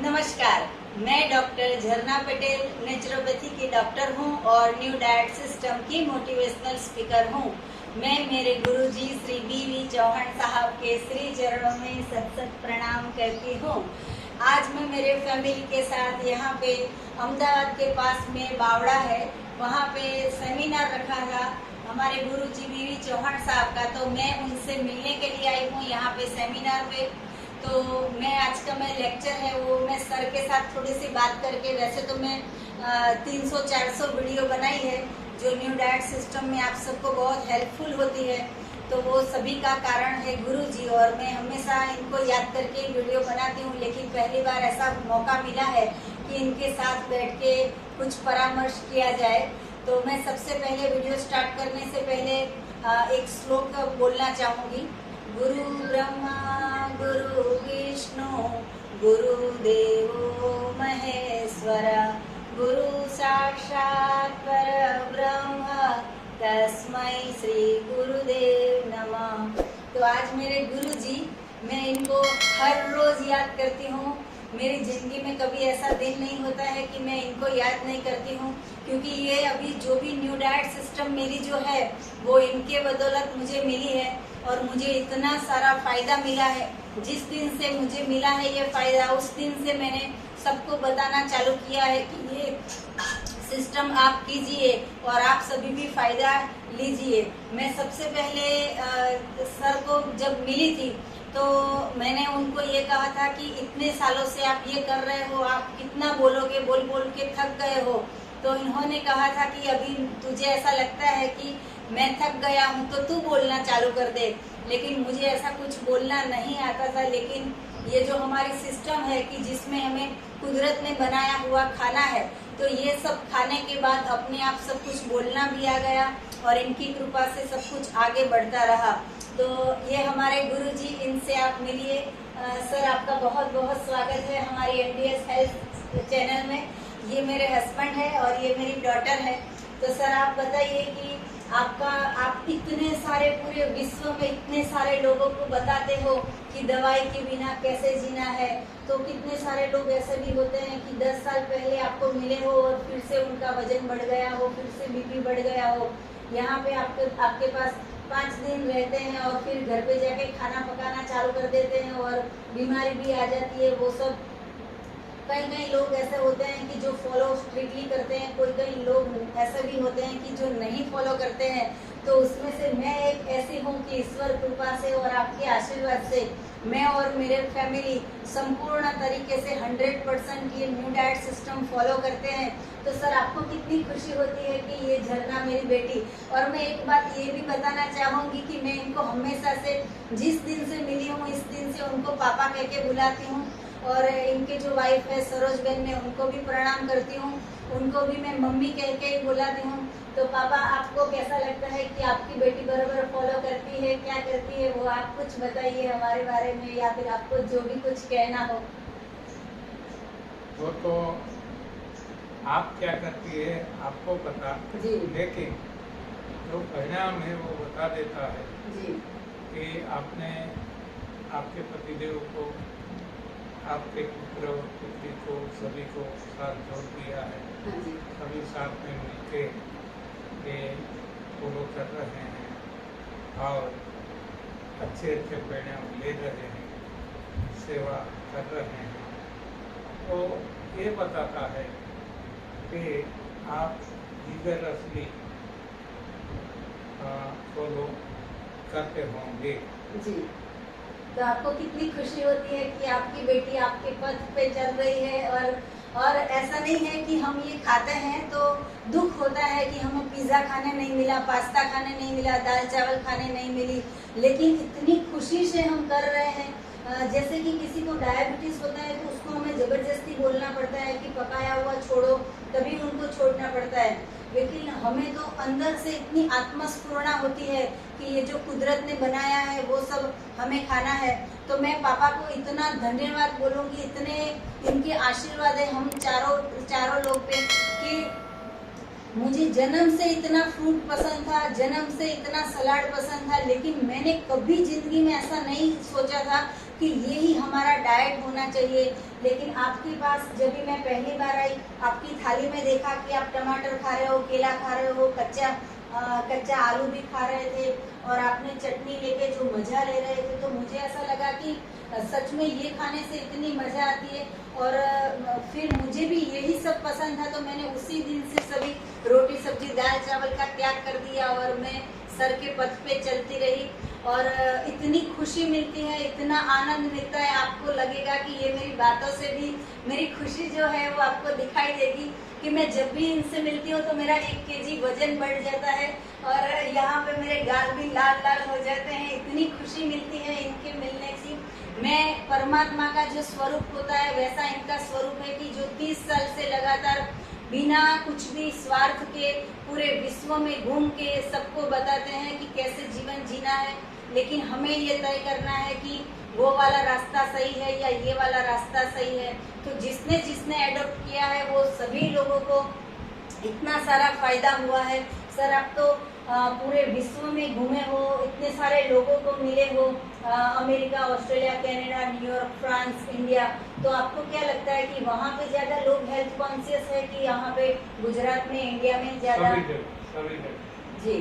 नमस्कार, मैं डॉक्टर झरना पटेल नेचुरोपैथी की डॉक्टर हूं और न्यू डाइट सिस्टम की मोटिवेशनल स्पीकर हूं। मैं मेरे गुरुजी श्री बी.वी. चौहान साहब के श्री चरणों में सत प्रणाम करती हूं। आज मैं मेरे फैमिली के साथ यहाँ पे अहमदाबाद के पास में बावड़ा है, वहाँ पे सेमिनार रखा था हमारे गुरुजी बी.वी. चौहान साहब का, तो मैं उनसे मिलने के लिए आई हूँ यहाँ पे सेमिनार पे। तो मैं आज का मैं लेक्चर है वो मैं सर के साथ थोड़ी सी बात करके, वैसे तो मैं 300-400 वीडियो बनाई है जो न्यू डाइट सिस्टम में आप सबको बहुत हेल्पफुल होती है, तो वो सभी का कारण है गुरुजी, और मैं हमेशा इनको याद करके वीडियो बनाती हूँ। लेकिन पहली बार ऐसा मौका मिला है कि इनके साथ बैठ के कुछ परामर्श किया जाए। तो मैं सबसे पहले वीडियो स्टार्ट करने से पहले एक श्लोक बोलना चाहूँगी। गुरु ब्रह्मा गुरु विष्णु गुरुदेवो महेश्वर गुरु साक्षात् परब्रह्म तस्मै श्री गुरुदेव नमः। तो आज मेरे गुरुजी, मैं इनको हर रोज याद करती हूँ। मेरी ज़िंदगी में कभी ऐसा दिन नहीं होता है कि मैं इनको याद नहीं करती हूँ, क्योंकि ये अभी जो भी न्यू डाइट सिस्टम मेरी जो है वो इनके बदौलत मुझे मिली है, और मुझे इतना सारा फ़ायदा मिला है। जिस दिन से मुझे मिला है ये फ़ायदा, उस दिन से मैंने सबको बताना चालू किया है कि ये सिस्टम आप कीजिए और आप सभी भी फ़ायदा लीजिए। मैं सबसे पहले सर को जब मिली थी तो मैंने उनको ये कहा था कि इतने सालों से आप ये कर रहे हो, आप कितना बोलोगे, बोल बोल के थक गए हो। तो इन्होंने कहा था कि अभी तुझे ऐसा लगता है कि मैं थक गया हूँ तो तू बोलना चालू कर दे। लेकिन मुझे ऐसा कुछ बोलना नहीं आता था। लेकिन ये जो हमारी सिस्टम है कि जिसमें हमें कुदरत ने बनाया हुआ खाना है, तो ये सब खाने के बाद अपने आप सब कुछ बोलना भी आ गया और इनकी कृपा से सब कुछ आगे बढ़ता रहा। तो ये हमारे गुरुजी, इनसे आप मिलिए। सर, आपका बहुत बहुत स्वागत है हमारी NDS हेल्थ चैनल में। ये मेरे हस्बैंड है और ये मेरी डॉटर है। तो सर, आप बताइए कि आप इतने सारे पूरे विश्व में इतने सारे लोगों को बताते हो कि दवाई के बिना कैसे जीना है, तो कितने सारे लोग ऐसे भी होते हैं कि 10 साल पहले आपको मिले हो और फिर से उनका वजन बढ़ गया हो, फिर से BP बढ़ गया हो। यहाँ पे आपके पास 5 दिन रहते हैं और फिर घर पे जाके खाना पकाना चालू कर देते हैं और बीमारी भी आ जाती है। वो सब कई लोग ऐसे होते हैं कि जो फॉलो स्ट्रिक्टली करते हैं, कई लोग ऐसे भी होते हैं कि जो नहीं फॉलो करते हैं। तो उसमें से मैं एक ऐसी हूँ कि ईश्वर कृपा से और आपके आशीर्वाद से मैं और मेरे फैमिली संपूर्ण तरीके से 100% ये न्यू डाइट सिस्टम फॉलो करते हैं। तो सर, आपको कितनी खुशी होती है कि ये झरना मेरी बेटी। और मैं एक बात ये भी बताना चाहूँगी कि मैं इनको हमेशा से जिस दिन से मिली हूँ, इस दिन से उनको पापा कह के बुलाती हूँ। और इनके जो वाइफ है सरोज बहन, मैं उनको भी प्रणाम करती हूँ, उनको भी मैं मम्मी कह के ही बुलाती हूँ। तो पापा, आपको कैसा लगता है कि आपकी बेटी बराबर फॉलो करती है, क्या करती है, वो आप कुछ बताइए हमारे बारे में, या फिर आपको जो भी कुछ कहना हो। वो तो आप क्या करती है आपको पता जी। लेकिन जो परिणाम है वो बता देता है जी। कि आपने आपके पतिदेव को, आपके पुत्र पुत्री को, सभी को साथ जोड़ दिया है। हाँ जी। सभी साथ में मिलके ये फॉलो कर रहे हैं और अच्छे अच्छे परिणाम ले रहे हैं, सेवा कर रहे हैं। तो ये बताता है कि आप vigorously फॉलो करते होंगे। जी। तो आपको कितनी खुशी होती है कि आपकी बेटी आपके पथ पे चल रही है। और ऐसा नहीं है कि हम ये खाते हैं तो दुख होता है कि हमें पिज़्ज़ा खाने नहीं मिला, पास्ता खाने नहीं मिला, दाल चावल खाने नहीं मिली, लेकिन इतनी खुशी से हम कर रहे हैं। जैसे कि किसी को डायबिटीज़ होता है तो उसको हमें ज़बरदस्ती बोलना पड़ता है कि पकाया हुआ छोड़ो, तभी उनको छोड़ना पड़ता है। लेकिन हमें तो अंदर से इतनी आत्मस्फूर्णा होती है कि ये जो कुदरत ने बनाया है वो सब हमें खाना है। तो मैं पापा को इतना धन्यवाद बोलूँगी, इतने इनके आशीर्वाद है हम चारों लोग पे, कि मुझे जन्म से इतना फ्रूट पसंद था, जन्म से इतना सलाद पसंद था, लेकिन मैंने कभी जिंदगी में ऐसा नहीं सोचा था कि यही हमारा डाइट होना चाहिए। लेकिन आपके पास जब भी मैं पहली बार आई, आपकी थाली में देखा कि आप टमाटर खा रहे हो, केला खा रहे हो, कच्चा आलू भी खा रहे थे और आपने चटनी लेके जो मजा ले रहे थे, तो मुझे ऐसा लगा कि सच में ये खाने से इतनी मजा आती है। और फिर मुझे भी यही सब पसंद था, तो मैंने उसी दिन से सभी रोटी सब्जी दाल चावल का त्याग कर दिया और मैं सर के पथ पे चलती रही। और इतनी खुशी मिलती है, इतना आनंद मिलता है, आपको लगेगा कि ये मेरी बातों से भी मेरी खुशी जो है वो आपको दिखाई देगी कि मैं जब भी इनसे मिलती हूँ तो मेरा 1 केजी वजन बढ़ जाता है और यहाँ पे मेरे गाल भी लाल लाल हो जाते हैं। इतनी खुशी मिलती है इनके मिलने की। मैं परमात्मा का जो स्वरूप होता है वैसा इनका स्वरूप है कि जो 30 साल से लगातार बिना कुछ भी स्वार्थ के पूरे विश्व में घूम के सबको बताते हैं कि कैसे जीवन जीना है। लेकिन हमें ये तय करना है कि वो वाला रास्ता सही है या ये वाला रास्ता सही है। तो जिसने जिसने एडॉप्ट किया है वो सभी लोगों को इतना सारा फायदा हुआ है। सर आप तो पूरे विश्व में घूमे हो, इतने सारे लोगों को मिले हो, America, Australia, Canada, New York, France, India. तो आपको क्या लगता है कि वहाँ पे ज्यादा लोग हेल्थ कॉन्शियस है कि यहाँ पे गुजरात में, इंडिया में ज्यादा? जी,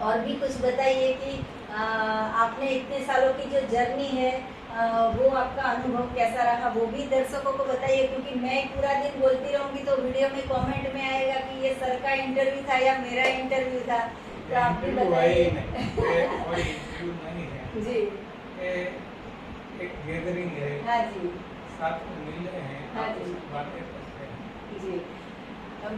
और भी कुछ बताइए कि आपने इतने सालों की जो जर्नी है वो आपका अनुभव कैसा रहा, वो भी दर्शकों को बताइए। क्योंकि मैं पूरा दिन बोलती रहूंगी तो वीडियो में कमेंट में आएगा कि ये सर का इंटरव्यू था या मेरा इंटरव्यू था। तो आप भी बताइए। जी, एक गैदरिंग है। हाँ जी, साथ में मिल रहे हैं, हाँ जी, बातें करते हैं। जी,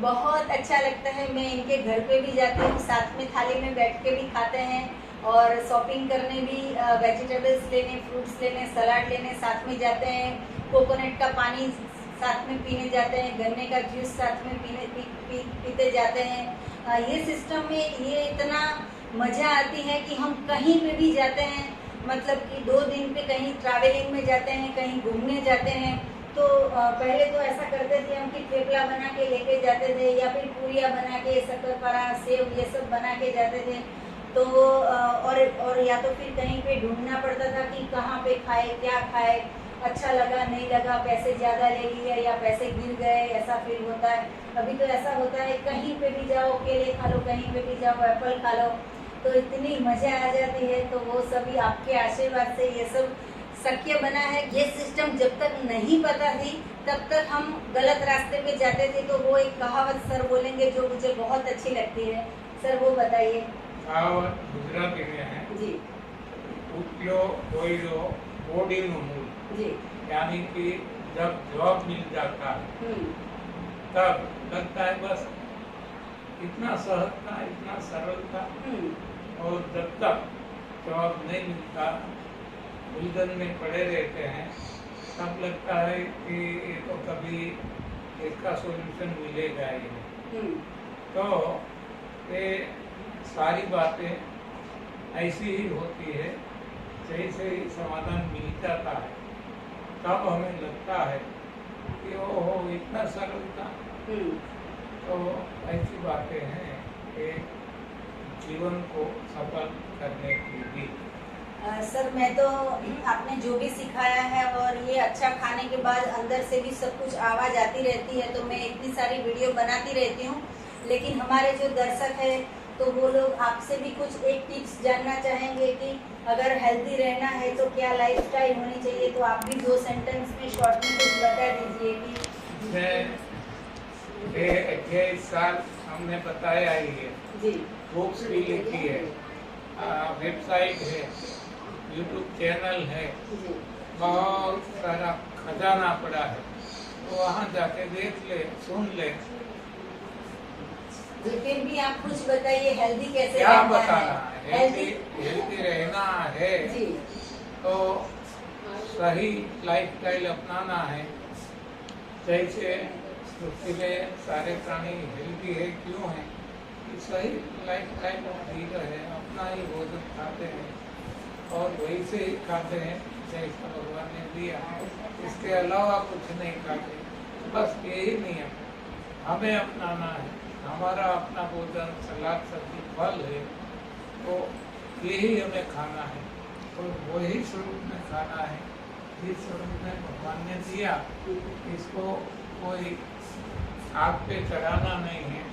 बहुत अच्छा लगता है। मैं इनके घर पे भी जाती हूँ, साथ में थाली में बैठ के भी खाते हैं और शॉपिंग करने भी, वेजिटेबल्स लेने, फ्रूट्स लेने, सलाद लेने साथ में जाते हैं, कोकोनट का पानी साथ में पीने जाते हैं, गन्ने का जूस साथ में पीते जाते हैं। ये सिस्टम में ये इतना मज़ा आती है कि हम कहीं पे भी जाते हैं, मतलब कि 2 दिन पे कहीं ट्रैवलिंग में जाते हैं, कहीं घूमने जाते हैं, तो पहले तो ऐसा करते थे हम कि थेपला बना के लेके जाते थे या फिर पूरियाँ बना के, शक्करपारा, सेव, ये सब बना के जाते थे। तो और या तो फिर कहीं पे ढूंढना पड़ता था कि कहाँ पे खाए, क्या खाए, अच्छा लगा नहीं लगा, पैसे ज़्यादा ले लिए या पैसे गिर गए, ऐसा फील होता है। अभी तो ऐसा होता है कहीं पे भी जाओ केले खा लो, कहीं पे भी जाओ एप्पल खा लो, तो इतनी मज़ा आ जाती है। तो वो सभी आपके आशीर्वाद से ये सब शक्य बना है। ये सिस्टम जब तक नहीं पता थी तब तक हम गलत रास्ते पे जाते थे। तो वो एक कहावत सर बोलेंगे जो मुझे बहुत अच्छी लगती है, सर वो बताइए। कहावत गुजराती में है जी, उठलो बोलो बोडीનું મૂળ, जी, यानी कि जब जॉब मिल जाता है तब लगता है बस इतना सहजता, इतना सरलता। और जब तक जॉब नहीं मिलता, उलझन में पड़े रहते हैं, तब लगता है कि ये तो कभी इसका सॉल्यूशन मिलेगा ही नहीं। तो ये सारी बातें ऐसी ही होती है, जैसे ही समाधान मिल जाता है तब हमें लगता है कि ओहो इतना सरल था। तो ऐसी बातें हैं कि जीवन को सफल करने की भी। सर मैं तो आपने जो भी सिखाया है और ये अच्छा खाने के बाद अंदर से भी सब कुछ आवाज़ आती रहती है, तो मैं इतनी सारी वीडियो बनाती रहती हूँ। लेकिन हमारे जो दर्शक है तो वो लोग आपसे भी कुछ एक टिप्स जानना चाहेंगे कि अगर हेल्दी रहना है तो क्या लाइफस्टाइल होनी चाहिए। तो आप भी 2 सेंटेंस में शॉर्ट में कुछ बता दीजिए कि। मैं 28 साल हमने बताया ही है, जी, बुक्स भी लिखी है, वेबसाइट है, यूट्यूब चैनल है, जी, बहुत सारा खजाना पड़ा है, तो वहाँ जाके देख ले, सुन ले। फिर भी आप कुछ बताइए, हेल्दी कैसे क्या रहना बताना है? हेल्दी हेल्दी रहना है जी, तो सही लाइफस्टाइल अपनाना है। जैसे पृथ्वी में सारे प्राणी हेल्दी है, क्यों है? कि सही लाइफस्टाइल जी रहे, अपना ही भोजन खाते हैं और वैसे ही खाते हैं जैसा भगवान ने दिया, इसके अलावा कुछ नहीं खाते। बस यही नियम हमें अपनाना है। हमारा अपना भोजन, सलाद, सब्जी, फल है, तो यही हमें खाना है। और वही स्वरूप में खाना है जिस स्वरूप में भगवान ने दिया। इसको कोई आग पे चढ़ाना नहीं है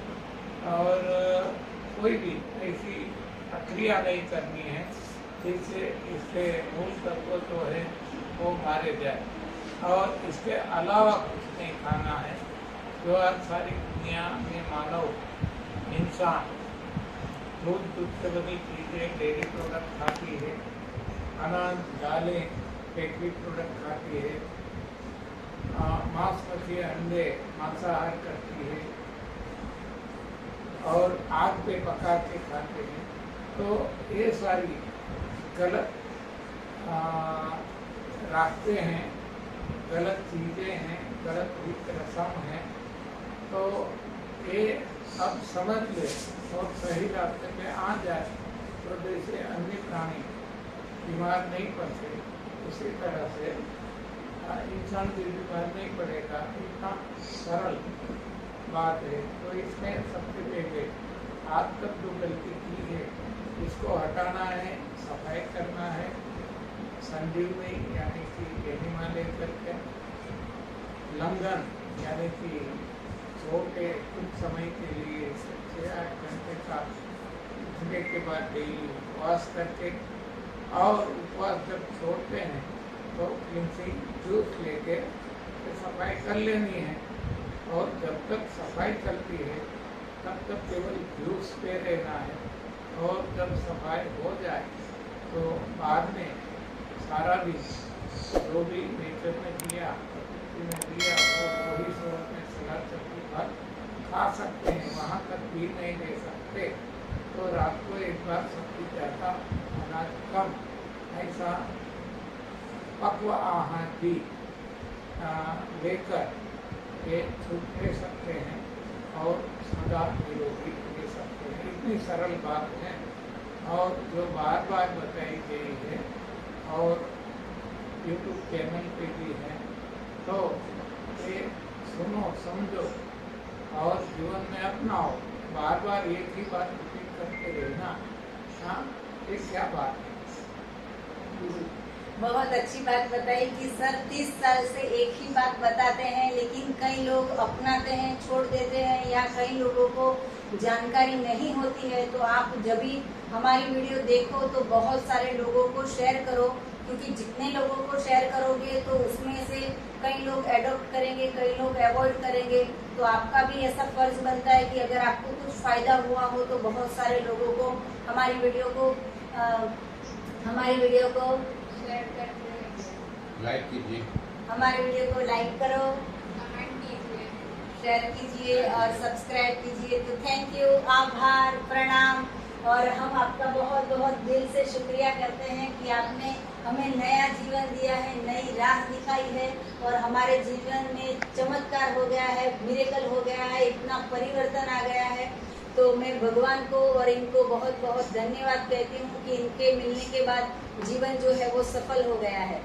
और कोई भी ऐसी प्रक्रिया नहीं करनी है जिससे इसके मूल तत्व जो है वो मारे जाए। और इसके अलावा कुछ नहीं खाना है। जो आज सारी दुनिया में मानव इंसान दूध से बनी चीज़ें, डेयरी प्रोडक्ट खाती है, अनाज, दालें, बेकरी प्रोडक्ट खाती है, मांस, मछली, अंडे, मांसाहार करती है और आग पे पका के खाते हैं। तो ये सारी गलत रास्ते हैं, गलत चीज़ें हैं, गलत रीत रस्म हैं। तो ये अब समझ ले और सही रास्ते पे आ जाए तो जैसे अन्य प्राणी बीमार नहीं पड़ते, उसी तरह से इंसान भी बीमार नहीं पड़ेगा। इतना सरल बात है। तो इसमें सबसे पहले आज तक जो गलती की है इसको हटाना है, सफाई करना है। संजीवनी यानी कि हिमालय करके लंघन यानी कि सो के कुछ समय के लिए 6-8 घंटे का उठने के बाद डेली उपवास करके, और उपवास जब छोड़ते हैं तो क्लिनजिंग जूस लेके सफाई कर लेनी है। और जब तक सफाई चलती है तब तक केवल जूस पे रहना है। और जब सफाई हो जाए तो बाद में सारा भी जो भी नेचर में दिया, प्रकृति में दिया, वो वही स्वरूप में सलाह चक्की भर खा सकते हैं, वहाँ तक भी नहीं ले सकते। तो रात को एक बार सबकी ज़्यादा अनाज कम ऐसा पक्व आहार भी लेकर ये छूट ले सकते हैं और सदा निरोगी ले सकते हैं। इतनी सरल बात है और जो बार बार बताई गई है और यूट्यूब चैनल पे भी है। तो ये सुनो, समझो और जीवन में अपनाओ। बार बार एक ही बात रिपीट करते रहना, हाँ, ये क्या बात है। बहुत अच्छी बात बताई कि सर 30 साल से एक ही बात बताते हैं, लेकिन कई लोग अपनाते हैं, छोड़ देते हैं, या कई लोगों को जानकारी नहीं होती है। तो आप जब भी हमारी वीडियो देखो तो बहुत सारे लोगों को शेयर करो, क्योंकि जितने लोगों को शेयर करोगे तो उसमें से कई लोग एडॉप्ट करेंगे, कई लोग अवॉइड करेंगे। तो आपका भी ऐसा फर्ज बनता है कि अगर आपको कुछ फायदा हुआ हो तो बहुत सारे लोगों को हमारी वीडियो को शेयर करके लाइक कीजिए, हमारी वीडियो को लाइक करो, कमेंट कीजिए, शेयर कीजिए और सब्सक्राइब कीजिए। तो थैंक यू, आभार, प्रणाम। और हम आपका बहुत बहुत दिल से शुक्रिया करते हैं कि आपने हमें नया जीवन दिया है, नई राह दिखाई है और हमारे जीवन में चमत्कार हो गया है, मिरेकल हो गया है, इतना परिवर्तन आ गया है। तो मैं भगवान को और इनको बहुत बहुत धन्यवाद कहती हूँ कि इनके मिलने के बाद जीवन जो है वो सफल हो गया है।